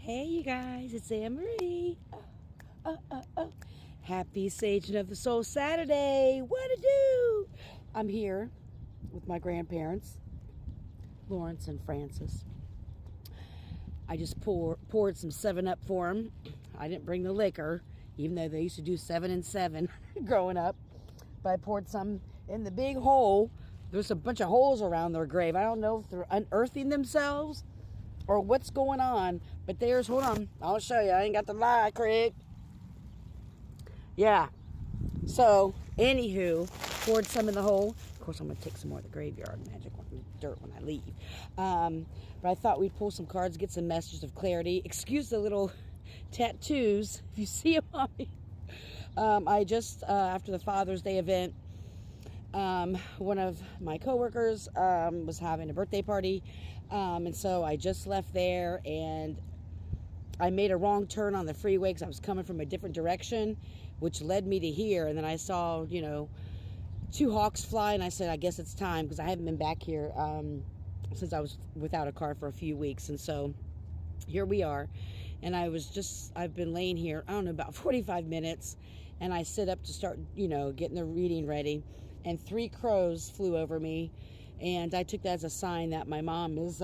Hey, you guys, it's Anne Marie. Happy Saging of the Soul Saturday. What to do? I'm here with my grandparents, Lawrence and Francis. I just poured some 7-Up for them. I didn't bring the liquor, even though they used to do 7 and 7 growing up. But I poured some in the big hole. There's a bunch of holes around their grave. I don't know if they're unearthing themselves or what's going on, but hold on, I'll show you. I ain't got the lie, Craig. Yeah. So, anywho, poured some in the hole. Of course, I'm going to take some more of the graveyard magic dirt when I leave. But I thought we'd pull some cards, get some messages of clarity. Excuse the little tattoos, if you see them on me. I just, after the Father's Day event, one of my coworkers was having a birthday party, and so I just left there, and I made a wrong turn on the freeway because I was coming from a different direction, which led me to here. And then I saw, 2 hawks fly, and I said, I guess it's time, because I haven't been back here since I was without a car for a few weeks. And so here we are. And I've been laying here, I don't know, about 45 minutes, and I sit up to start, getting the reading ready. And 3 crows flew over me, and I took that as a sign that my mom is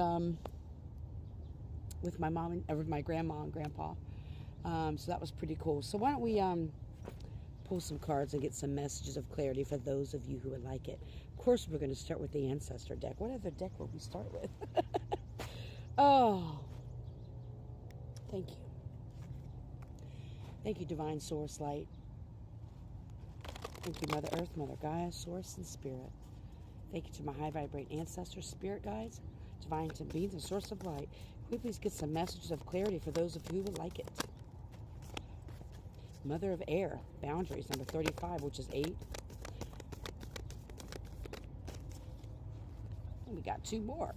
with my grandma and grandpa. So that was pretty cool. So why don't we pull some cards and get some messages of clarity for those of you who would like it. Of course, we're going to start with the Ancestor deck. What other deck will we start with? Oh, thank you. Thank you, Divine Source Light. Thank you, Mother Earth, Mother Gaia, Source, and Spirit. Thank you to my high vibrating ancestors, spirit guides, divine beings, and source of light. Can we please get some messages of clarity for those of you who would like it? Mother of Air, boundaries, number 35, which is 8. And we got 2 more.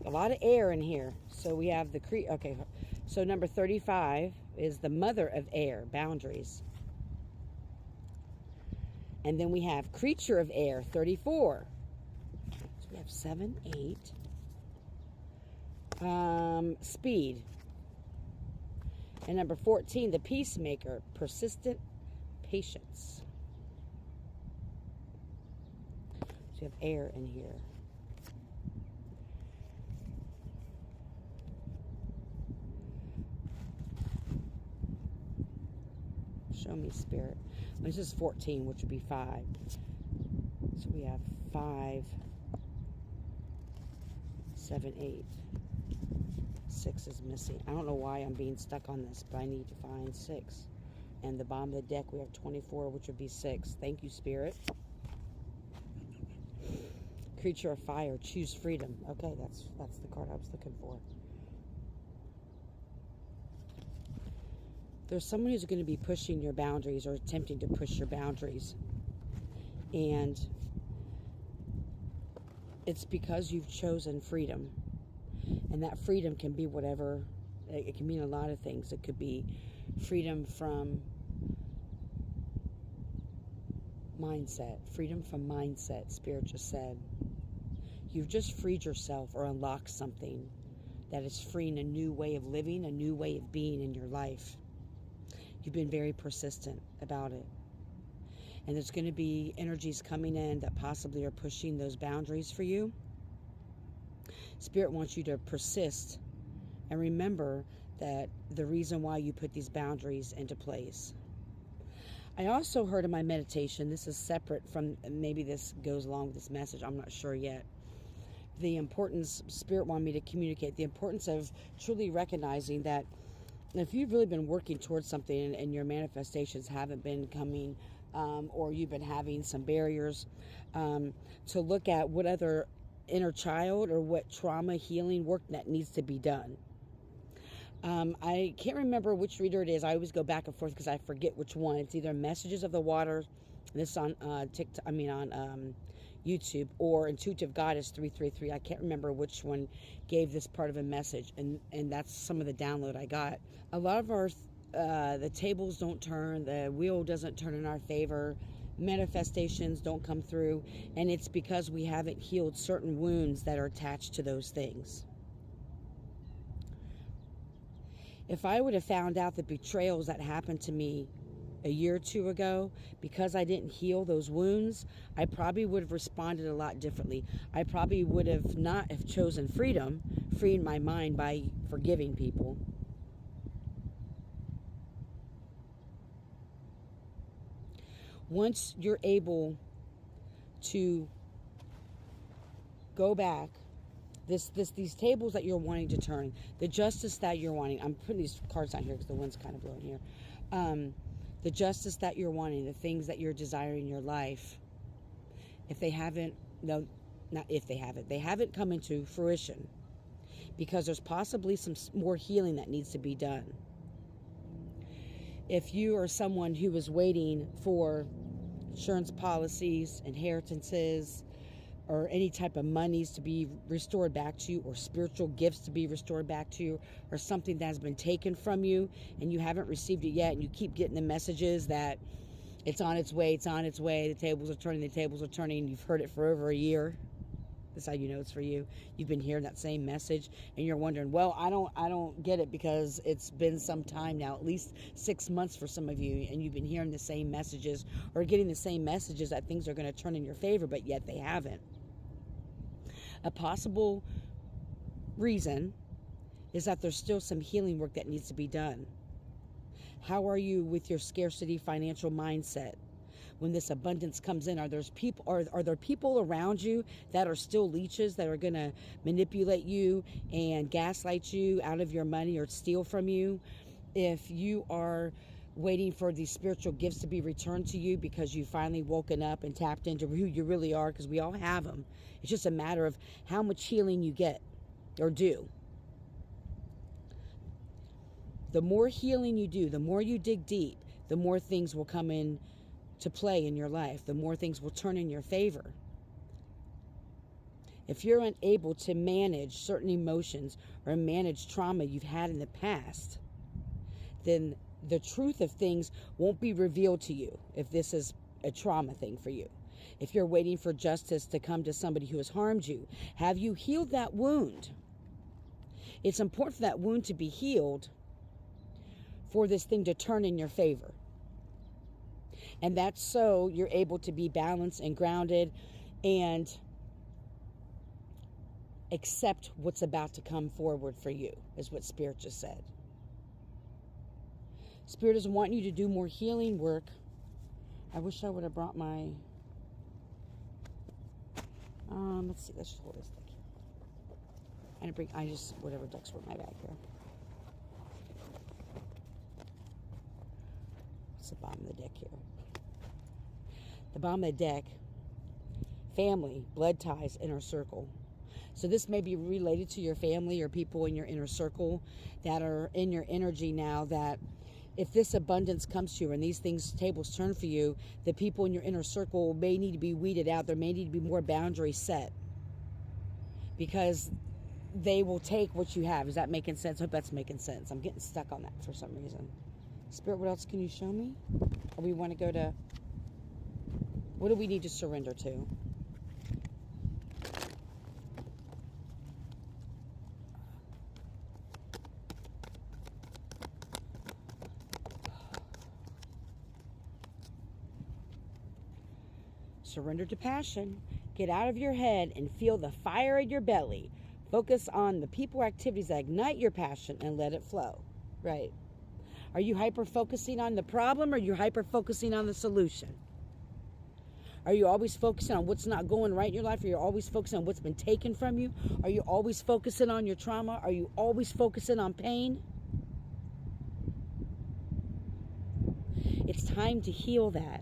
A lot of air in here. So we have okay. So number 35 is the Mother of Air, boundaries. And then we have Creature of Air, 34. So we have 7, 8. Speed. And number 14, the Peacemaker, persistent patience. So you have air in here. Show me, Spirit. This is 14, which would be 5. So we have 5, 7, 8. 6 is missing. I don't know why I'm being stuck on this, but I need to find 6. And the bottom of the deck, we have 24, which would be 6. Thank you, Spirit. Creature of Fire, choose freedom. Okay, that's the card I was looking for. There's someone who's going to be pushing your boundaries or attempting to push your boundaries. And it's because you've chosen freedom. And that freedom can be whatever. It can mean a lot of things. It could be freedom from mindset. Freedom from mindset, Spirit just said. You've just freed yourself or unlocked something that is freeing a new way of living, a new way of being in your life. You've been very persistent about it. And there's going to be energies coming in that possibly are pushing those boundaries for you. Spirit wants you to persist and remember that the reason why you put these boundaries into place. I also heard in my meditation, this is separate from, maybe this goes along with this message, I'm not sure yet. The importance, Spirit wanted me to communicate, the importance of truly recognizing that if you've really been working towards something and your manifestations haven't been coming, or you've been having some barriers, to look at what other inner child or what trauma healing work that needs to be done. I can't remember which reader it is. I always go back and forth because I forget which one. It's either Messages of the Water, this on TikTok, on YouTube, or Intuitive Goddess 333. I can't remember which one gave this part of a message, and that's some of the download I got. A lot of our the tables don't turn, the wheel doesn't turn in our favor, manifestations don't come through, and it's because we haven't healed certain wounds that are attached to those things. If I would have found out the betrayals that happened to me a year or two ago, because I didn't heal those wounds, I probably would have responded a lot differently. I probably would have not have chosen freedom, freeing my mind by forgiving people. Once you're able to go back, these tables that you're wanting to turn, the justice that you're wanting, I'm putting these cards out here because the wind's kind of blowing here. The justice that you're wanting, the things that you're desiring in your life, if they haven't, no, not if they haven't come into fruition, because there's possibly some more healing that needs to be done. If you are someone who is waiting for insurance policies, inheritances, or any type of monies to be restored back to you, or spiritual gifts to be restored back to you, or something that has been taken from you and you haven't received it yet, and you keep getting the messages that it's on its way, the tables are turning, you've heard it for over a year. That's how you know it's for you. You've been hearing that same message and you're wondering, well, I don't get it, because it's been some time now, at least 6 months for some of you, and you've been hearing the same messages or getting the same messages that things are going to turn in your favor, but yet they haven't. A possible reason is that there's still some healing work that needs to be done. How are you with your scarcity financial mindset? When this abundance comes in, are there people around you that are still leeches, that are going to manipulate you and gaslight you out of your money or steal from you? If you are waiting for these spiritual gifts to be returned to you because you finally woken up and tapped into who you really are, because we all have them. It's just a matter of how much healing you get or do. The more healing you do, the more you dig deep, the more things will come in to play in your life, the more things will turn in your favor. If you're unable to manage certain emotions or manage trauma you've had in the past, then the truth of things won't be revealed to you if this is a trauma thing for you. If you're waiting for justice to come to somebody who has harmed you, have you healed that wound? It's important for that wound to be healed for this thing to turn in your favor. And that's so you're able to be balanced and grounded and accept what's about to come forward for you, is what Spirit just said. Spirit is wanting you to do more healing work. I wish I would have brought my... let's see, let's just hold this deck here. Whatever decks were in my bag here. What's the bottom of the deck here? The bottom of the deck, family, blood ties, inner circle. So this may be related to your family or people in your inner circle that are in your energy now, that if this abundance comes to you and these tables turn for you, the people in your inner circle may need to be weeded out. There may need to be more boundaries set, because they will take what you have. Is that making sense? I hope that's making sense. I'm getting stuck on that for some reason. Spirit, what else can you show me? Or we want to go to... What do we need to surrender to? Surrender to passion. Get out of your head and feel the fire in your belly. Focus on the people or activities that ignite your passion and let it flow. Right. Are you hyper-focusing on the problem, or are you hyper-focusing on the solution? Are you always focusing on what's not going right in your life? Are you always focusing on what's been taken from you? Are you always focusing on your trauma? Are you always focusing on pain? It's time to heal that.